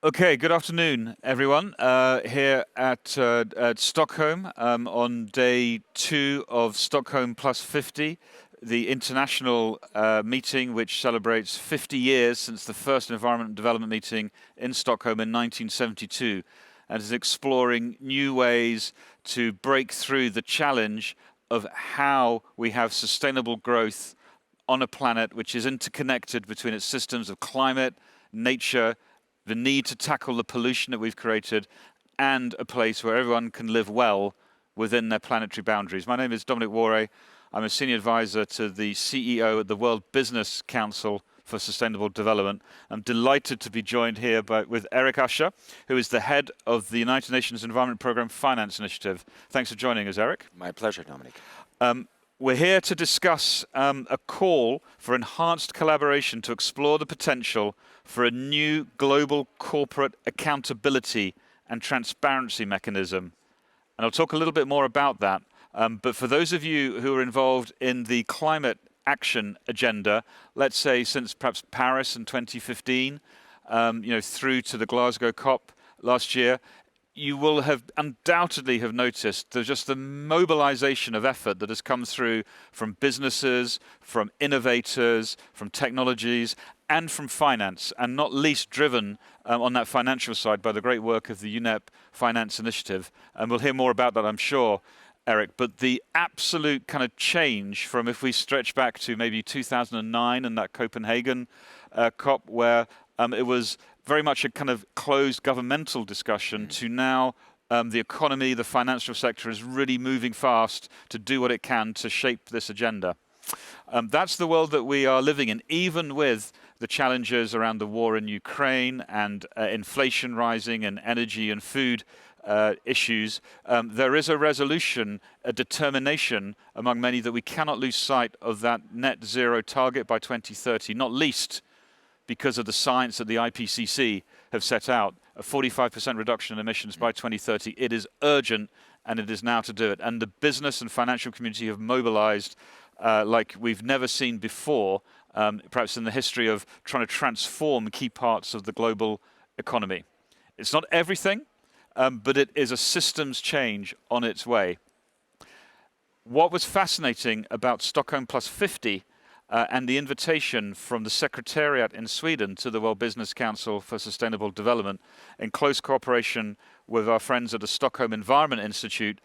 Okay, good afternoon, everyone. Here at Stockholm on day 2 of Stockholm Plus 50, the international meeting which celebrates 50 years since the first environment and development meeting in Stockholm in 1972, and is exploring new ways to break through the challenge of how we have sustainable growth on a planet which is interconnected between its systems of climate, nature, the need to tackle the pollution that we've created, and a place where everyone can live well within their planetary boundaries. My name is Dominic Warre. I'm a senior advisor to the CEO at the World Business Council for Sustainable Development. I'm delighted to be joined here with Eric Usher, who is the head of the United Nations Environment Programme Finance Initiative. Thanks for joining us, Eric. My pleasure, Dominic. We're here to discuss a call for enhanced collaboration to explore the potential for a new global corporate accountability and transparency mechanism. And I'll talk a little bit more about that. But for those of you who are involved in the Climate Action Agenda, let's say since perhaps Paris in 2015, through to the Glasgow COP last year, you will have undoubtedly have noticed there's just the mobilization of effort that has come through from businesses, from innovators, from technologies, and from finance, and not least driven on that financial side by the great work of the UNEP Finance Initiative. And we'll hear more about that, I'm sure, Eric. But the absolute kind of change from, if we stretch back to maybe 2009 and that Copenhagen COP, where it was very much a kind of closed governmental discussion, to now the economy, the financial sector is really moving fast to do what it can to shape this agenda. That's the world that we are living in, even with the challenges around the war in Ukraine and inflation rising and energy and food issues. There is a resolution, a determination among many that we cannot lose sight of that net zero target by 2030, not least because of the science that the IPCC have set out, a 45% reduction in emissions by 2030. It is urgent, and it is now to do it. And the business and financial community have mobilized like we've never seen before, perhaps in the history of trying to transform key parts of the global economy. It's not everything, but it is a systems change on its way. What was fascinating about Stockholm Plus 50 and the invitation from the Secretariat in Sweden to the World Business Council for Sustainable Development, in close cooperation with our friends at the Stockholm Environment Institute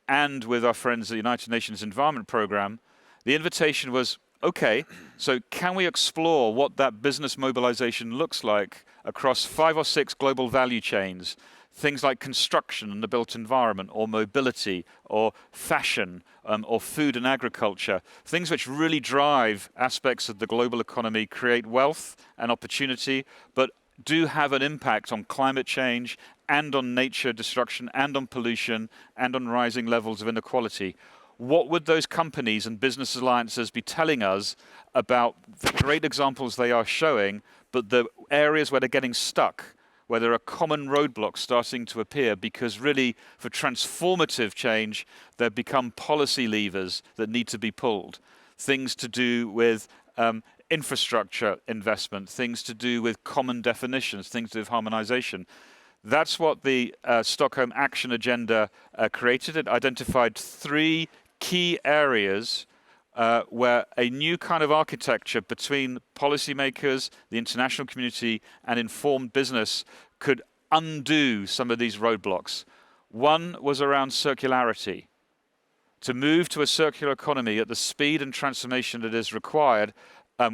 and with our friends at the United Nations Environment Programme, the invitation was, okay, so can we explore what that business mobilization looks like across 5 or 6 global value chains? Things like construction and the built environment, or mobility, or fashion, or food and agriculture, things which really drive aspects of the global economy, create wealth and opportunity, but do have an impact on climate change and on nature destruction and on pollution and on rising levels of inequality. What would those companies and business alliances be telling us about the great examples they are showing, but the areas where they're getting stuck, where there are common roadblocks starting to appear, because really for transformative change, there become policy levers that need to be pulled. Things to do with infrastructure investment, things to do with common definitions, things to do with harmonization. That's what the Stockholm Action Agenda created. It identified 3 key areas where a new kind of architecture between policymakers, the international community, and informed business could undo some of these roadblocks. One was around circularity. To move to a circular economy at the speed and transformation that is required,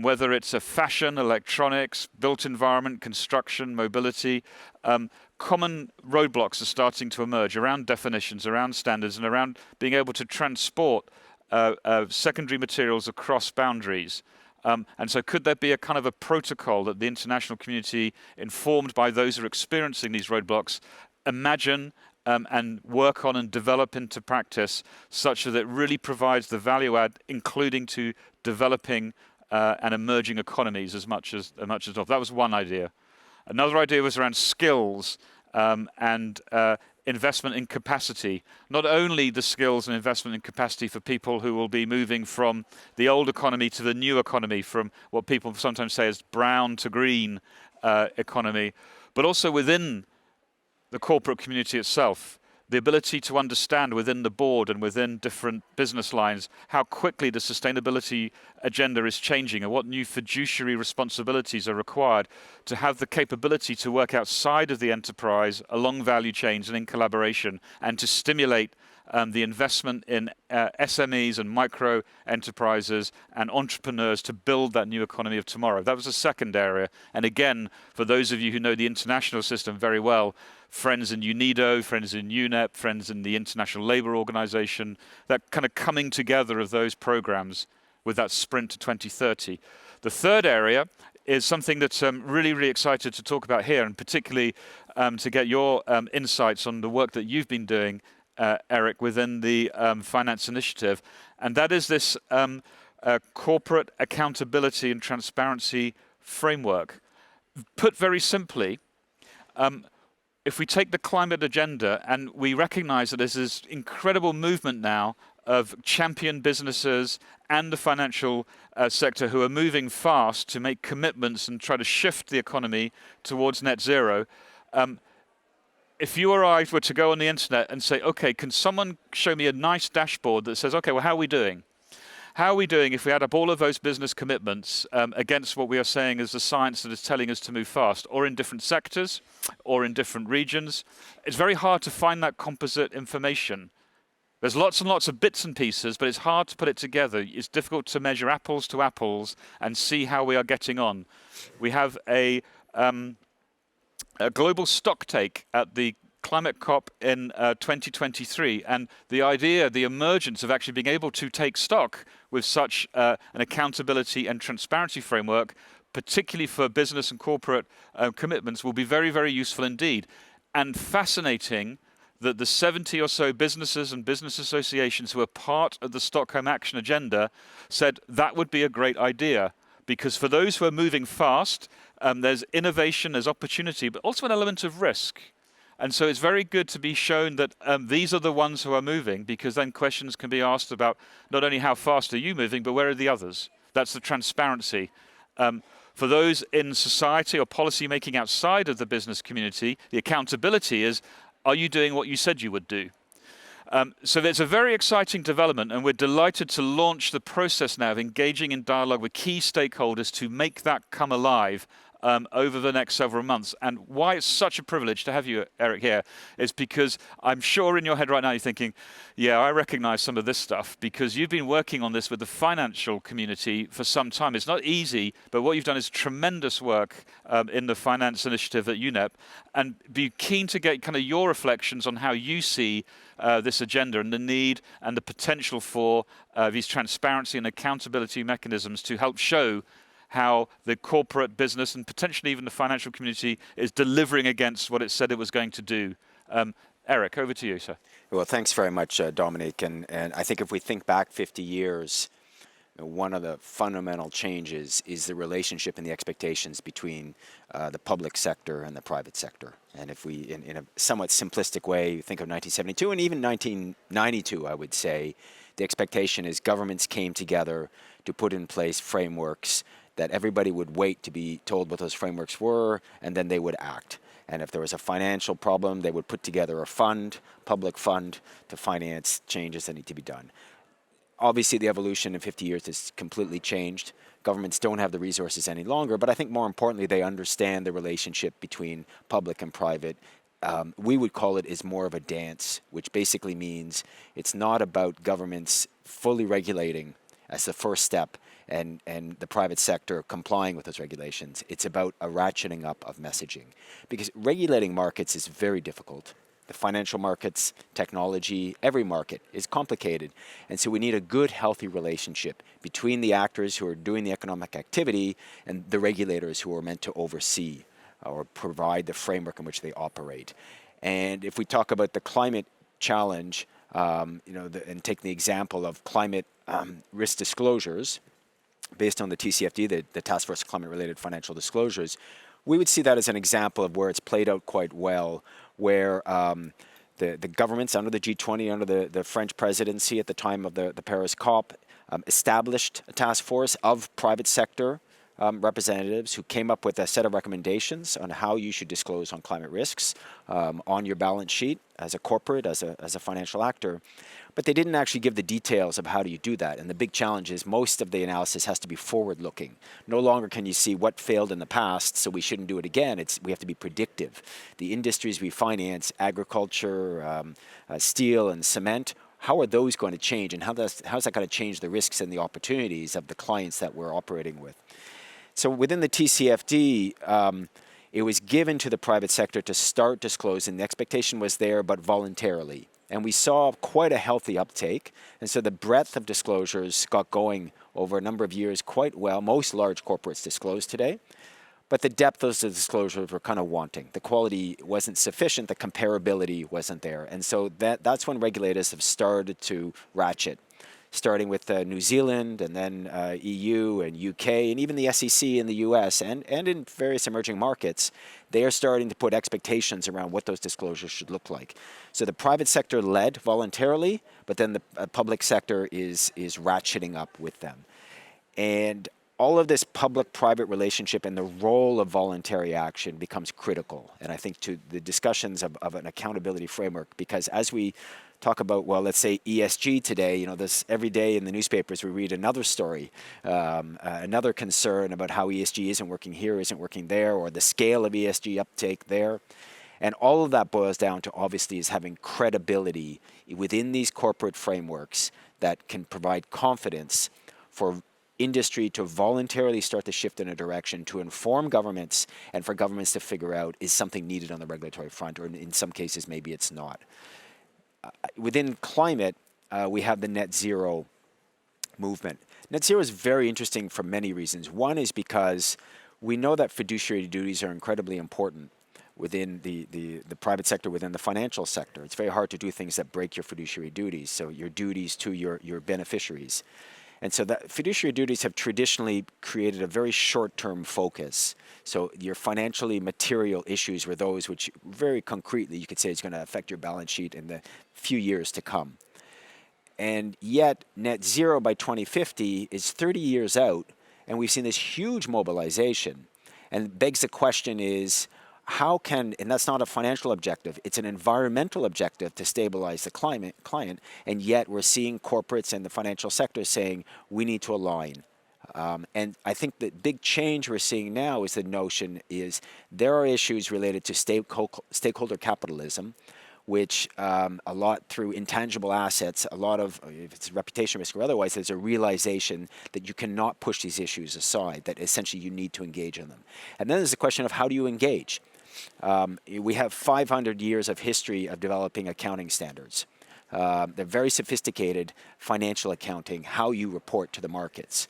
whether it's a fashion, electronics, built environment, construction, mobility, common roadblocks are starting to emerge around definitions, around standards, and around being able to transport secondary materials across boundaries. And so could there be a kind of a protocol that the international community, informed by those who are experiencing these roadblocks, imagine and work on and develop into practice, such that it really provides the value add, including to developing and emerging economies as much as well. That was one idea. Another idea was around skills and investment in capacity. Not only the skills and investment in capacity for people who will be moving from the old economy to the new economy, from what people sometimes say is brown to green economy, but also within the corporate community itself, the ability to understand within the board and within different business lines how quickly the sustainability agenda is changing and what new fiduciary responsibilities are required to have the capability to work outside of the enterprise, along value chains and in collaboration, and to stimulate the investment in SMEs and micro enterprises and entrepreneurs to build that new economy of tomorrow. That was the second area. And again, for those of you who know the international system very well, friends in UNIDO, friends in UNEP, friends in the International Labour Organization, that kind of coming together of those programs with that sprint to 2030. The third area is something that I'm really, really excited to talk about here, and particularly to get your insights on the work that you've been doing, Eric, within the Finance Initiative, and that is this corporate accountability and transparency framework. Put very simply, if we take the climate agenda and we recognize that there's this incredible movement now of champion businesses and the financial sector who are moving fast to make commitments and try to shift the economy towards net zero, if you or I were to go on the internet and say, okay, can someone show me a nice dashboard that says, okay, well, how are we doing? How are we doing if we add up all of those business commitments against what we are saying is the science that is telling us to move fast, or in different sectors, or in different regions? It's very hard to find that composite information. There's lots and lots of bits and pieces, but it's hard to put it together. It's difficult to measure apples to apples and see how we are getting on. We have a global stock take at the Climate COP in 2023, and the idea, the emergence of actually being able to take stock with such an accountability and transparency framework, particularly for business and corporate commitments, will be very, very useful indeed. And fascinating that the 70 or so businesses and business associations who are part of the Stockholm Action Agenda said that would be a great idea, because for those who are moving fast, there's innovation, there's opportunity, but also an element of risk. And so it's very good to be shown that these are the ones who are moving, because then questions can be asked about not only how fast are you moving, but where are the others? That's the transparency. For those in society or policy making outside of the business community, the accountability is, are you doing what you said you would do? So there's a very exciting development, and we're delighted to launch the process now of engaging in dialogue with key stakeholders to make that come alive over the next several months. And why it's such a privilege to have you, Eric, here is because I'm sure in your head right now you're thinking, yeah, I recognize some of this stuff, because you've been working on this with the financial community for some time. It's not easy, but what you've done is tremendous work in the Finance Initiative at UNEP, and be keen to get kind of your reflections on how you see this agenda and the need and the potential for these transparency and accountability mechanisms to help show how the corporate business and potentially even the financial community is delivering against what it said it was going to do. Eric, over to you, sir. Well, thanks very much, Dominic. And I think if we think back 50 years, one of the fundamental changes is the relationship and the expectations between the public sector and the private sector. And if we, in a somewhat simplistic way, think of 1972 and even 1992, I would say, the expectation is governments came together to put in place frameworks that everybody would wait to be told what those frameworks were, and then they would act. And if there was a financial problem, they would put together a fund, public fund, to finance changes that need to be done. Obviously, the evolution in 50 years has completely changed. Governments don't have the resources any longer, but I think more importantly, they understand the relationship between public and private. We would call it is more of a dance, which basically means it's not about governments fully regulating as the first step and the private sector complying with those regulations. It's about a ratcheting up of messaging, because regulating markets is very difficult. The financial markets, technology, every market is complicated. And so we need a good, healthy relationship between the actors who are doing the economic activity and the regulators who are meant to oversee or provide the framework in which they operate. And if we talk about the climate challenge, and take the example of climate risk disclosures, based on the TCFD, the Task Force on Climate-Related Financial Disclosures, we would see that as an example of where it's played out quite well, where the governments under the G20, under the French presidency at the time of the Paris COP, established a task force of private sector representatives who came up with a set of recommendations on how you should disclose on climate risks on your balance sheet as a corporate, as a financial actor. But they didn't actually give the details of how do you do that. And the big challenge is most of the analysis has to be forward-looking. No longer can you see what failed in the past, so we shouldn't do it again. We have to be predictive. The industries we finance, agriculture, steel and cement, how are those going to change, and how's that going to change the risks and the opportunities of the clients that we're operating with? So within the TCFD, it was given to the private sector to start disclosing. The expectation was there, but voluntarily. And we saw quite a healthy uptake. And so the breadth of disclosures got going over a number of years quite well. Most large corporates disclose today. But the depth of the disclosures were kind of wanting. The quality wasn't sufficient. The comparability wasn't there. And so that's when regulators have started to ratchet, starting with New Zealand and then EU and UK and even the SEC in the US and in various emerging markets. They are starting to put expectations around what those disclosures should look like. So the private sector led voluntarily, but then the public sector is ratcheting up with them. And all of this public-private relationship and the role of voluntary action becomes critical. And I think to the discussions of an accountability framework, because as we talk about, well, let's say ESG today, this every day in the newspapers we read another story, another concern about how ESG isn't working here, isn't working there, or the scale of ESG uptake there. And all of that boils down to obviously is having credibility within these corporate frameworks that can provide confidence for industry to voluntarily start to shift in a direction to inform governments and for governments to figure out is something needed on the regulatory front, or in some cases maybe it's not. Within climate, we have the net zero movement. Net zero is very interesting for many reasons. One is because we know that fiduciary duties are incredibly important within the private sector, within the financial sector. It's very hard to do things that break your fiduciary duties, so your duties to your beneficiaries. And so that fiduciary duties have traditionally created a very short-term focus. So your financially material issues were those which very concretely you could say is going to affect your balance sheet in the few years to come. And yet net zero by 2050 is 30 years out, and we've seen this huge mobilization. And begs the question is, how can, and that's not a financial objective, it's an environmental objective to stabilize the client, and yet we're seeing corporates and the financial sector saying we need to align. And I think the big change we're seeing now is the notion is there are issues related to stakeholder capitalism, which a lot through intangible assets, a lot of, if it's reputation risk or otherwise, there's a realization that you cannot push these issues aside, that essentially you need to engage in them. And then there's the question of how do you engage? We have 500 years of history of developing accounting standards. They're very sophisticated financial accounting, how you report to the markets.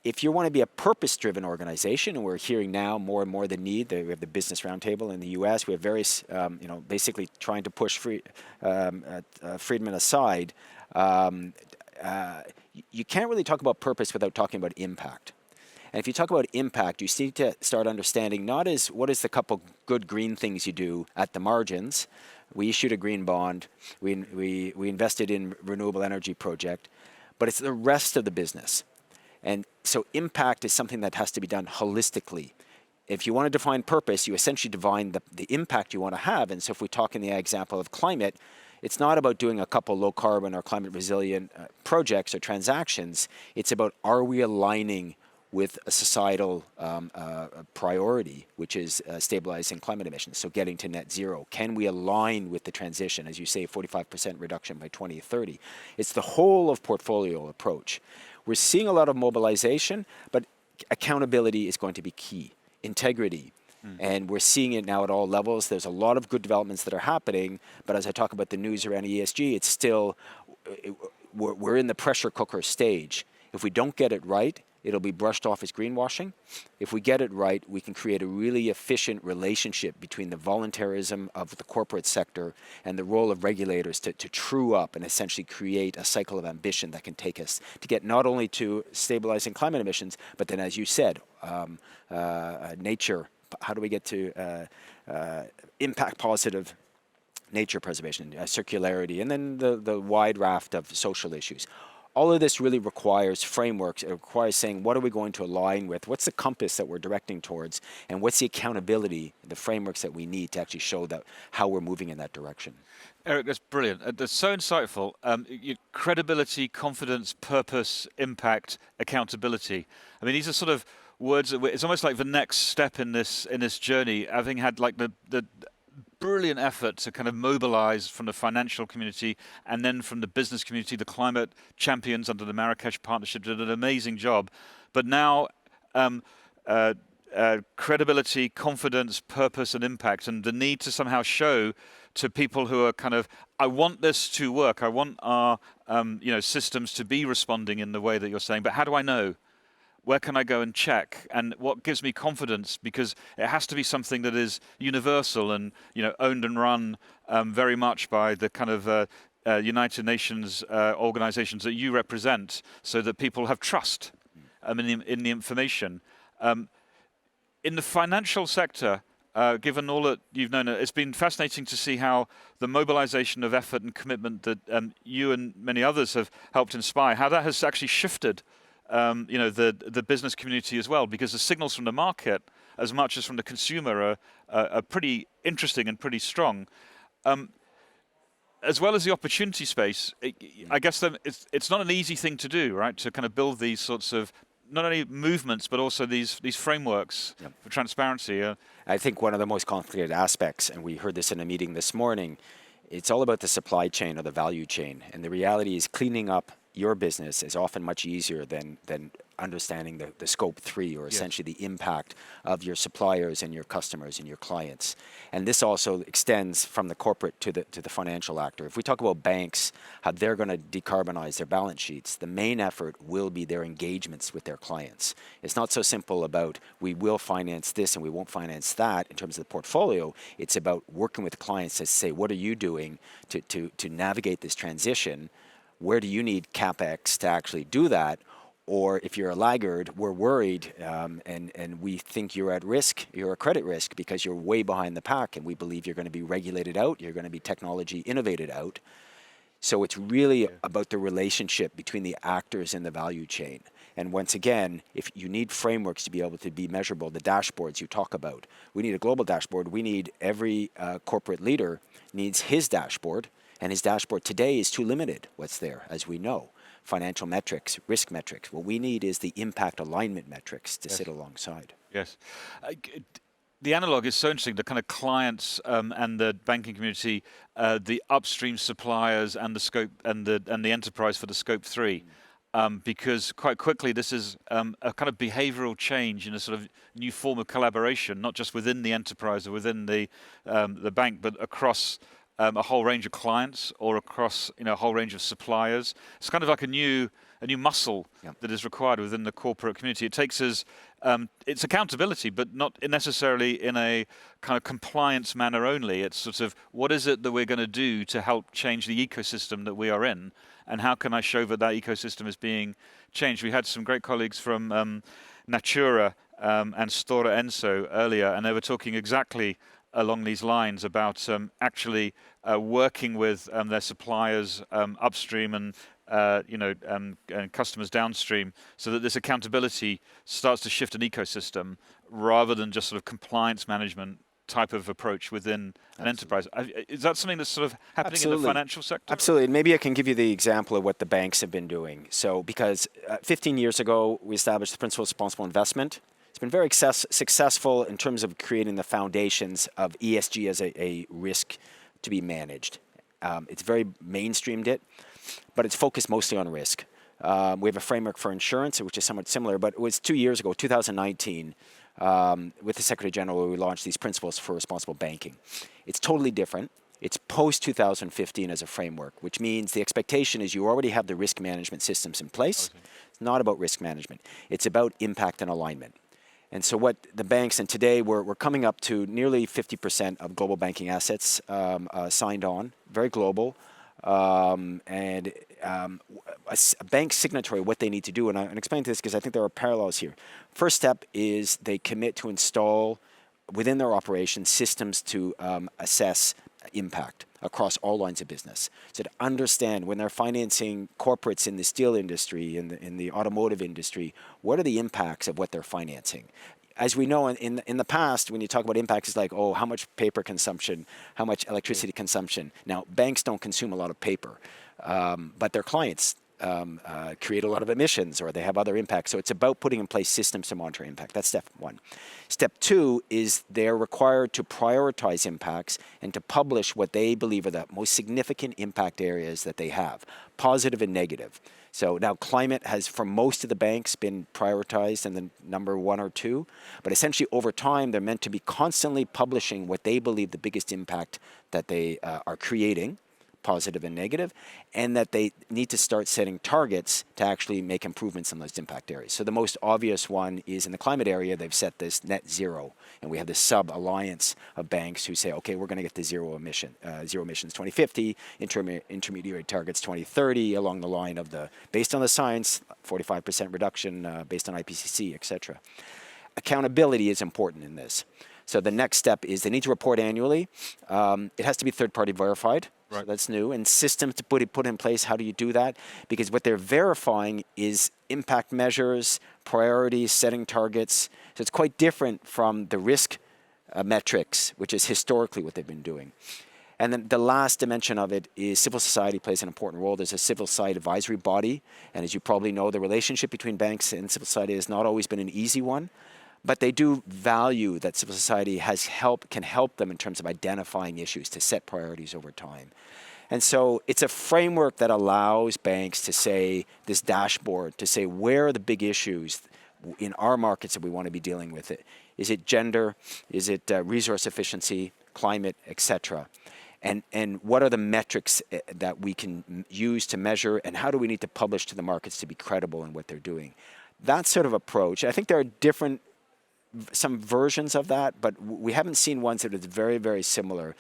If you want to be a purpose-driven organization, and we're hearing now more and more the need, we have the Business Roundtable in the U.S., we have various, basically trying to push Friedman aside. You can't really talk about purpose without talking about impact. And if you talk about impact, you need to start understanding not as what is the couple good green things you do at the margins. We issued a green bond. We invested in renewable energy project, but it's the rest of the business. And so impact is something that has to be done holistically. If you want to define purpose, you essentially define the impact you want to have. And so if we talk in the example of climate, it's not about doing a couple low carbon or climate resilient projects or transactions. It's about, are we aligning with a societal priority, which is stabilizing climate emissions, so getting to net zero. Can we align with the transition, as you say, 45% reduction by 2030? It's the whole of portfolio approach. We're seeing a lot of mobilization, but accountability is going to be key. Integrity. And we're seeing it now at all levels. There's a lot of good developments that are happening, but as I talk about the news around ESG, it's still, we're in the pressure cooker stage. If we don't get it right, it'll be brushed off as greenwashing. If we get it right, we can create a really efficient relationship between the voluntarism of the corporate sector and the role of regulators to true up and essentially create a cycle of ambition that can take us to get not only to stabilizing climate emissions, but then, as you said, nature. How do we get to impact positive nature preservation, circularity, and then the wide raft of social issues. all of this really requires frameworks. It requires saying, what are we going to align with? What's the compass that we're directing towards? And what's the accountability, the frameworks that we need to actually show that how we're moving in that direction? Eric, that's brilliant. That's so insightful. Credibility, confidence, purpose, impact, accountability. I mean, these are sort of words that it's almost like the next step in this journey, having had like the brilliant effort to kind of mobilize from the financial community and then from the business community. The climate champions under the Marrakesh Partnership did an amazing job. But now credibility, confidence, purpose, and impact, and the need to somehow show to people who are kind of, I want this to work. I want our systems to be responding in the way that you're saying. But how do I know? Where can I go and check? And what gives me confidence? Because it has to be something that is universal and owned and run very much by the kind of United Nations organizations that you represent, so that people have trust in the information. In the financial sector, given all that you've known, it's been fascinating to see how the mobilization of effort and commitment that you and many others have helped inspire, how that has actually shifted the business community as well, because the signals from the market, as much as from the consumer, are pretty interesting and pretty strong. As well as the opportunity space, I guess it's not an easy thing to do, right? To kind of build these sorts of not only movements, but also these frameworks for transparency. I think one of the most complicated aspects, and we heard this in a meeting this morning, it's all about the supply chain or the value chain. And the reality is cleaning up your business is often much easier than understanding the scope 3, or essentially the impact of your suppliers and your customers and your clients. And this also extends from the corporate to the financial actor. If we talk about banks, how they're going to decarbonize their balance sheets, the main effort will be their engagements with their clients. It's not so simple about we will finance this and we won't finance that in terms of the portfolio. It's about working with clients to say, what are you doing to navigate this transition? Where do you need CapEx to actually do that? Or if you're a laggard, we're worried and we think you're at risk, you're a credit risk because you're way behind the pack, and we believe you're going to be regulated out, you're going to be technology innovated out. So it's really about the relationship between the actors in the value chain. And once again, if you need frameworks to be able to be measurable, the dashboards you talk about, we need a global dashboard. We need every corporate leader needs his dashboard. And his dashboard today is too limited, what's there, as we know. Financial metrics, risk metrics. What we need is the impact alignment metrics to sit alongside. Yes. The analog is so interesting, the kind of clients and the banking community, the upstream suppliers and the scope and the enterprise for the scope 3. Because quite quickly this is a kind of behavioral change in a sort of new form of collaboration, not just within the enterprise or within the bank, but across a whole range of clients or across a whole range of suppliers. It's kind of like a new muscle that is required within the corporate community. It takes us, it's accountability, but not necessarily in a kind of compliance manner only. It's sort of, what is it that we're going to do to help change the ecosystem that we are in? And how can I show that ecosystem is being changed? We had some great colleagues from Natura and Stora Enso earlier, and they were talking exactly along these lines about actually working with their suppliers upstream and customers downstream, so that this accountability starts to shift an ecosystem rather than just sort of compliance management type of approach within an enterprise. Is that something that's sort of happening in the financial sector? Absolutely. And maybe I can give you the example of what the banks have been doing. So because 15 years ago, we established the principle of responsible investment. It's been very successful in terms of creating the foundations of ESG as a risk to be managed. It's very mainstreamed it, but it's focused mostly on risk. We have a framework for insurance, which is somewhat similar, but it was 2 years ago, 2019, with the Secretary General, where we launched these principles for responsible banking. It's totally different. It's post-2015 as a framework, which means the expectation is you already have the risk management systems in place. Okay. It's not about risk management. It's about impact and alignment. And so what the banks, and today we're coming up to nearly 50% of global banking assets signed on, very global. And a bank signatory, what they need to do, and I'll explain this because I think there are parallels here. First step is they commit to install within their operations systems to assess impact across all lines of business. So to understand when they're financing corporates in the steel industry, in the automotive industry, what are the impacts of what they're financing? As we know, in the past, when you talk about impacts, it's like, oh, how much paper consumption, how much electricity consumption. Now, banks don't consume a lot of paper, but their clients create a lot of emissions, or they have other impacts. So it's about putting in place systems to monitor impact. That's step one. Step two is they're required to prioritize impacts and to publish what they believe are the most significant impact areas that they have, positive and negative. So now climate has, for most of the banks, been prioritized in the number 1 or 2, but essentially over time, they're meant to be constantly publishing what they believe the biggest impact that they are creating, positive and negative, and that they need to start setting targets to actually make improvements in those impact areas. So the most obvious one is in the climate area, they've set this net zero, and we have this sub-alliance of banks who say, okay, we're going to get to zero emissions 2050, intermediate targets 2030, along the line of the, based on the science, 45% reduction based on IPCC, etc. Accountability is important in this. So the next step is they need to report annually. It has to be third-party verified. Right. So that's new. And systems to put in place, how do you do that? Because what they're verifying is impact measures, priorities, setting targets. So it's quite different from the risk metrics, which is historically what they've been doing. And then the last dimension of it is civil society plays an important role. There's a civil society advisory body. And as you probably know, the relationship between banks and civil society has not always been an easy one. But they do value that civil society can help them in terms of identifying issues, to set priorities over time. And so it's a framework that allows banks to say, this dashboard, to say where are the big issues in our markets that we want to be dealing with it. Is it gender? Is it resource efficiency, climate, etc.? And what are the metrics that we can use to measure, and how do we need to publish to the markets to be credible in what they're doing? That sort of approach, I think there are some versions of that, but we haven't seen ones that are very, very similar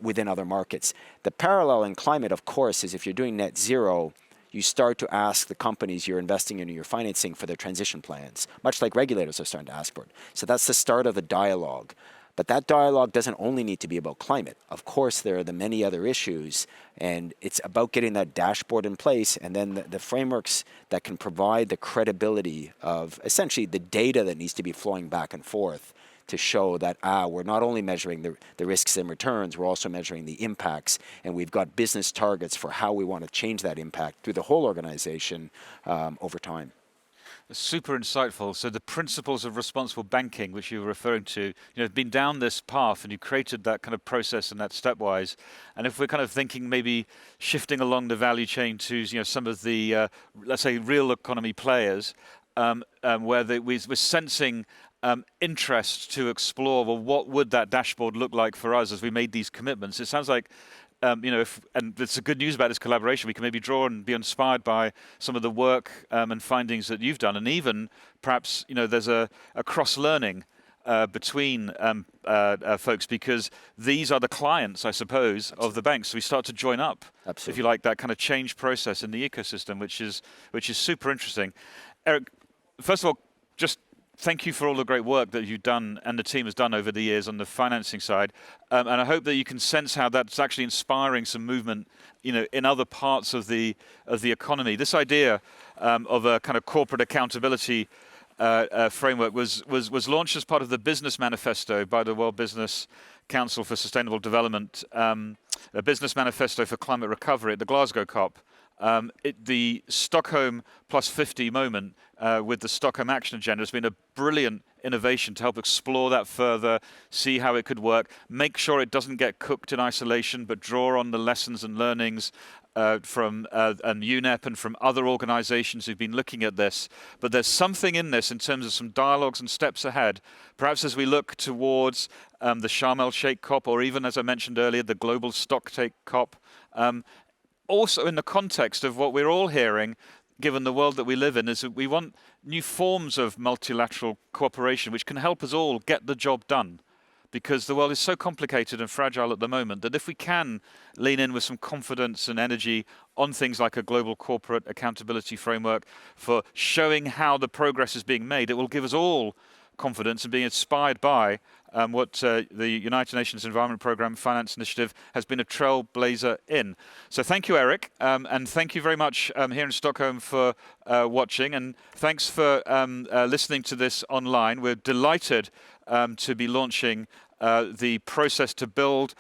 within other markets. The parallel in climate, of course, is if you're doing net zero, you start to ask the companies you're investing in or you're financing for their transition plans, much like regulators are starting to ask for it. So that's the start of the dialogue. But that dialogue doesn't only need to be about climate. Of course, there are the many other issues, and it's about getting that dashboard in place, and then the frameworks that can provide the credibility of essentially the data that needs to be flowing back and forth to show that, we're not only measuring the risks and returns, we're also measuring the impacts, and we've got business targets for how we want to change that impact through the whole organization over time. Super insightful. So the principles of responsible banking, which you were referring to, have been down this path, and you created that kind of process and that stepwise. And if we're kind of thinking maybe shifting along the value chain to some of the let's say real economy players, where we're sensing interest to explore, well, what would that dashboard look like for us as we made these commitments? It sounds like and it's the good news about this collaboration. We can maybe draw and be inspired by some of the work and findings that you've done, and even perhaps there's a cross-learning between folks, because these are the clients, I suppose, Absolutely. Of the banks. So we start to join up, Absolutely. If you like, that kind of change process in the ecosystem, which is super interesting. Eric, first of all, just thank you for all the great work that you've done and the team has done over the years on the financing side. And I hope that you can sense how that's actually inspiring some movement, in other parts of the economy. This idea of a kind of corporate accountability framework was launched as part of the business manifesto by the World Business Council for Sustainable Development, a business manifesto for climate recovery at the Glasgow COP. The Stockholm plus 50 moment with the Stockholm Action Agenda has been a brilliant innovation to help explore that further, see how it could work, make sure it doesn't get cooked in isolation, but draw on the lessons and learnings from UNEP and from other organizations who've been looking at this. But there's something in this in terms of some dialogues and steps ahead, perhaps as we look towards the Sharm el-Sheikh COP, or even, as I mentioned earlier, the Global Stocktake COP. Also in the context of what we're all hearing, given the world that we live in, is that we want new forms of multilateral cooperation which can help us all get the job done. Because the world is so complicated and fragile at the moment that if we can lean in with some confidence and energy on things like a global corporate accountability framework for showing how the progress is being made, it will give us all confidence and being inspired by what the United Nations Environment Programme Finance Initiative has been a trailblazer in. So thank you, Eric, and thank you very much here in Stockholm for watching, and thanks for listening to this online. We're delighted to be launching the process to build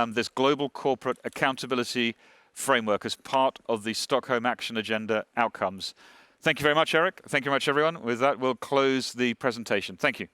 this global corporate accountability framework as part of the Stockholm Action Agenda outcomes. Thank you very much, Eric. Thank you very much, everyone. With that, we'll close the presentation. Thank you.